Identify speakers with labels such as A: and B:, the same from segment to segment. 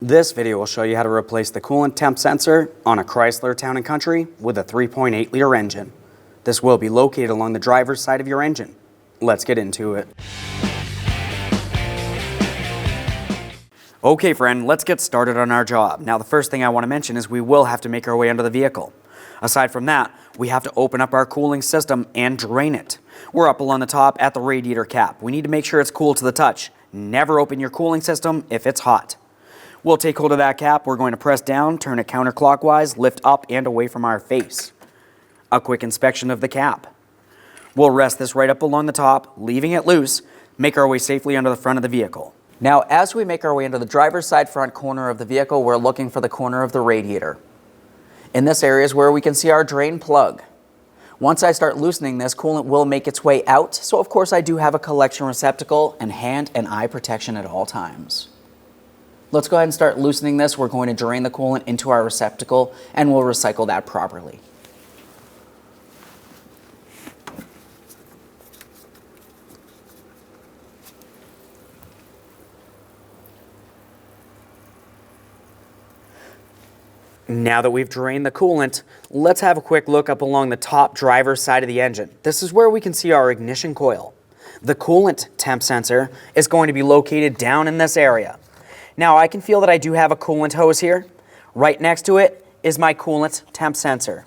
A: This video will show you how to replace the coolant temp sensor on a Chrysler Town Country with a 3.8-liter engine. This will be located along the driver's side of your engine. Let's get into it. Okay friend, let's get started on our job. Now the first thing I want to mention is we will have to make our way under the vehicle. Aside from that, we have to open up our cooling system and drain it. We're up along the top at the radiator cap. We need to make sure it's cool to the touch. Never open your cooling system if it's hot. We'll take hold of that cap, we're going to press down, turn it counterclockwise, lift up and away from our face. A quick inspection of the cap. We'll rest this right up along the top, leaving it loose, make our way safely under the front of the vehicle. Now as we make our way into the driver's side front corner of the vehicle, we're looking for the corner of the radiator. In this area is where we can see our drain plug. Once I start loosening this, coolant will make its way out, so of course I do have a collection receptacle and hand and eye protection at all times. Let's go ahead and start loosening this. We're going to drain the coolant into our receptacle and we'll recycle that properly. Now that we've drained the coolant, let's have a quick look up along the top driver's side of the engine. This is where we can see our ignition coil. The coolant temp sensor is going to be located down in this area. Now I can feel that I do have a coolant hose here. Right next to it is my coolant temp sensor.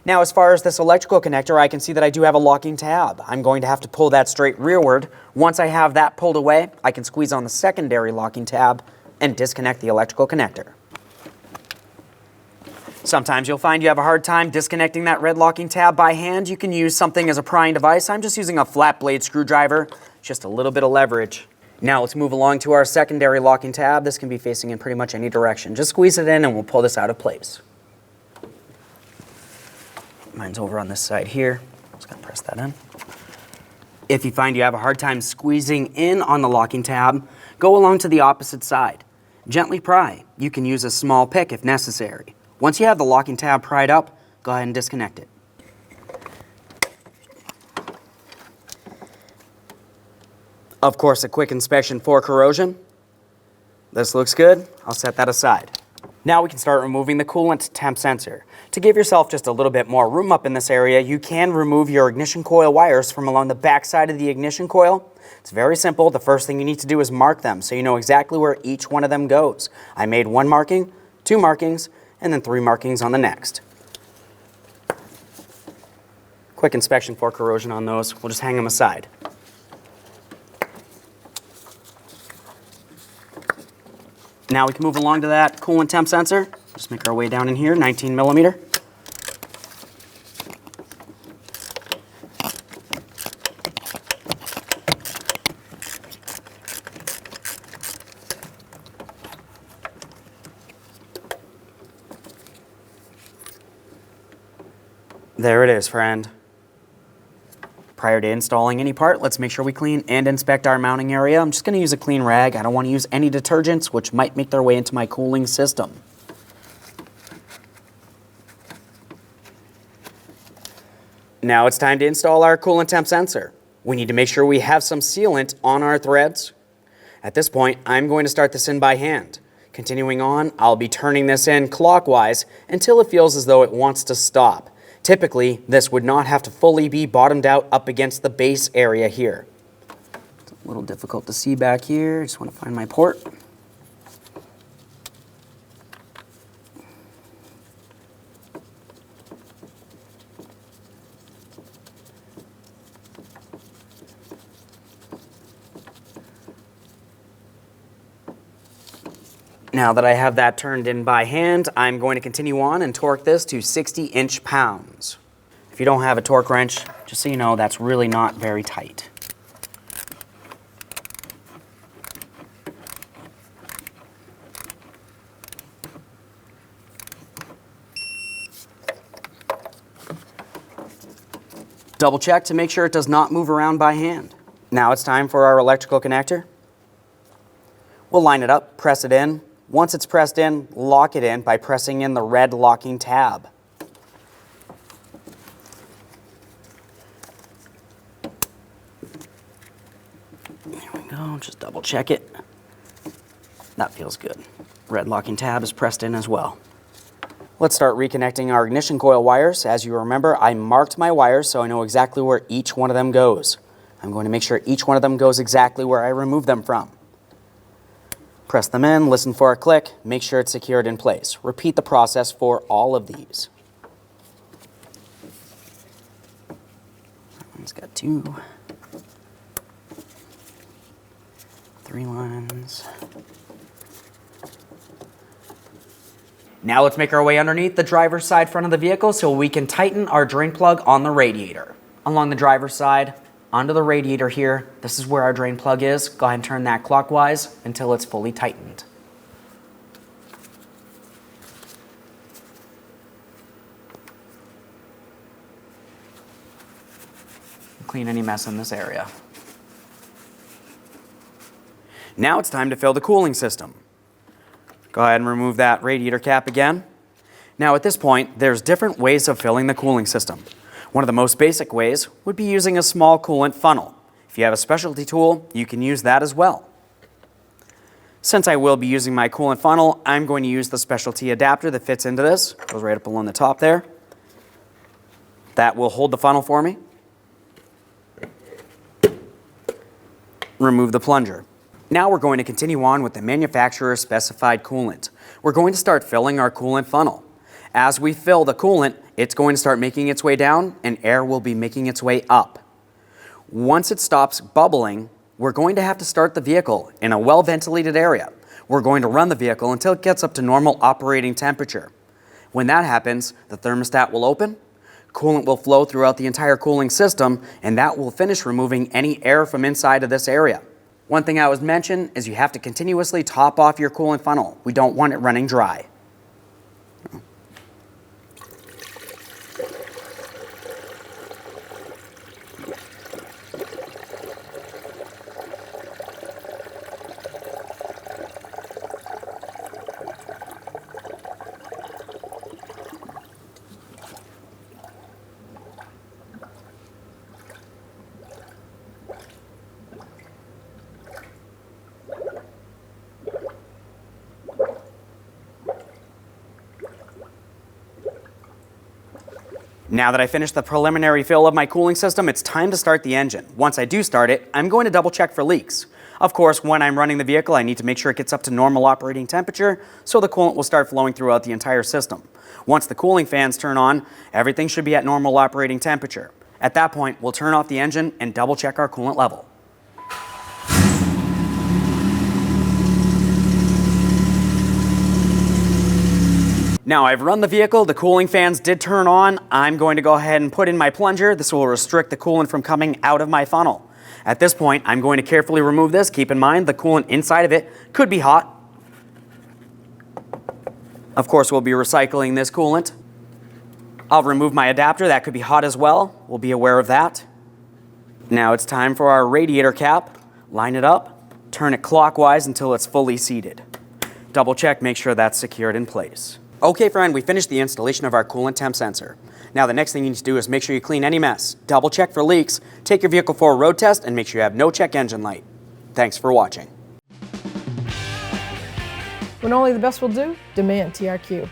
A: Now as far as this electrical connector, I can see that I do have a locking tab. I'm going to have to pull that straight rearward. Once I have that pulled away, I can squeeze on the secondary locking tab and disconnect the electrical connector. Sometimes you'll find you have a hard time disconnecting that red locking tab by hand. You can use something as a prying device. I'm just using a flat blade screwdriver, just a little bit of leverage. Now let's move along to our secondary locking tab. This can be facing in pretty much any direction. Just squeeze it in and we'll pull this out of place. Mine's over on this side here. Just gonna press that in. If you find you have a hard time squeezing in on the locking tab, go along to the opposite side. Gently pry. You can use a small pick if necessary. Once you have the locking tab pried up, go ahead and disconnect it. Of course, a quick inspection for corrosion. This looks good. I'll set that aside. Now we can start removing the coolant temp sensor. To give yourself just a little bit more room up in this area, you can remove your ignition coil wires from along the back side of the ignition coil. It's very simple. The first thing you need to do is mark them so you know exactly where each one of them goes. I made one marking, two markings, and then 3 markings on the next. Quick inspection for corrosion on those. We'll just hang them aside. Now we can move along to that coolant temp sensor. Just make our way down in here, 19 millimeter. There it is, friend. Prior to installing any part, let's make sure we clean and inspect our mounting area. I'm just going to use a clean rag. I don't want to use any detergents which might make their way into my cooling system. Now it's time to install our coolant temp sensor. We need to make sure we have some sealant on our threads. At this point, I'm going to start this in by hand. Continuing on, I'll be turning this in clockwise until it feels as though it wants to stop. Typically, this would not have to fully be bottomed out up against the base area here. It's a little difficult to see back here. I just want to find my port. Now that I have that turned in by hand, I'm going to continue on and torque this to 60 inch-pounds. If you don't have a torque wrench, just so you know, that's really not very tight. Double check to make sure it does not move around by hand. Now it's time for our electrical connector. We'll line it up, press it in. Once it's pressed in, lock it in by pressing in the red locking tab. There we go, just double check it. That feels good. Red locking tab is pressed in as well. Let's start reconnecting our ignition coil wires. As you remember, I marked my wires so I know exactly where each one of them goes. I'm going to make sure each one of them goes exactly where I removed them from. Press them in, listen for a click, make sure it's secured in place. Repeat the process for all of these. That one's got 2, 3 lines. Now let's make our way underneath the driver's side front of the vehicle so we can tighten our drain plug on the radiator. Along the driver's side, onto the radiator here, this is where our drain plug is. Go ahead and turn that clockwise until it's fully tightened. Clean any mess in this area. Now it's time to fill the cooling system. Go ahead and remove that radiator cap again. Now at this point, there's different ways of filling the cooling system. One of the most basic ways would be using a small coolant funnel. If you have a specialty tool, you can use that as well. Since I will be using my coolant funnel, I'm going to use the specialty adapter that fits into this. Goes right up along the top there. That will hold the funnel for me. Remove the plunger. Now we're going to continue on with the manufacturer specified coolant. We're going to start filling our coolant funnel. As we fill the coolant, it's going to start making its way down and air will be making its way up. Once it stops bubbling, we're going to have to start the vehicle in a well-ventilated area. We're going to run the vehicle until it gets up to normal operating temperature. When that happens, the thermostat will open, coolant will flow throughout the entire cooling system, and that will finish removing any air from inside of this area. One thing I was mentioned is you have to continuously top off your coolant funnel. We don't want it running dry. Now that I finished the preliminary fill of my cooling system, it's time to start the engine. Once I do start it, I'm going to double check for leaks. Of course, when I'm running the vehicle, I need to make sure it gets up to normal operating temperature so the coolant will start flowing throughout the entire system. Once the cooling fans turn on, everything should be at normal operating temperature. At that point, we'll turn off the engine and double check our coolant level. Now I've run the vehicle, the cooling fans did turn on. I'm going to go ahead and put in my plunger. This will restrict the coolant from coming out of my funnel. At this point, I'm going to carefully remove this. Keep in mind, the coolant inside of it could be hot. Of course, we'll be recycling this coolant. I'll remove my adapter. That could be hot as well. We'll be aware of that. Now it's time for our radiator cap. Line it up, turn it clockwise until it's fully seated. Double check, make sure that's secured in place. Okay friend, we finished the installation of our coolant temp sensor. Now the next thing you need to do is make sure you clean any mess, double check for leaks, take your vehicle for a road test, and make sure you have no check engine light. Thanks for watching.
B: When only the best will do, demand TRQ.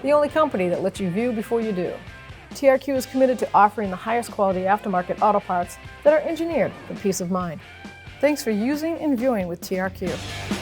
B: The only company that lets you view before you do. TRQ is committed to offering the highest quality aftermarket auto parts that are engineered for peace of mind. Thanks for using and viewing with TRQ.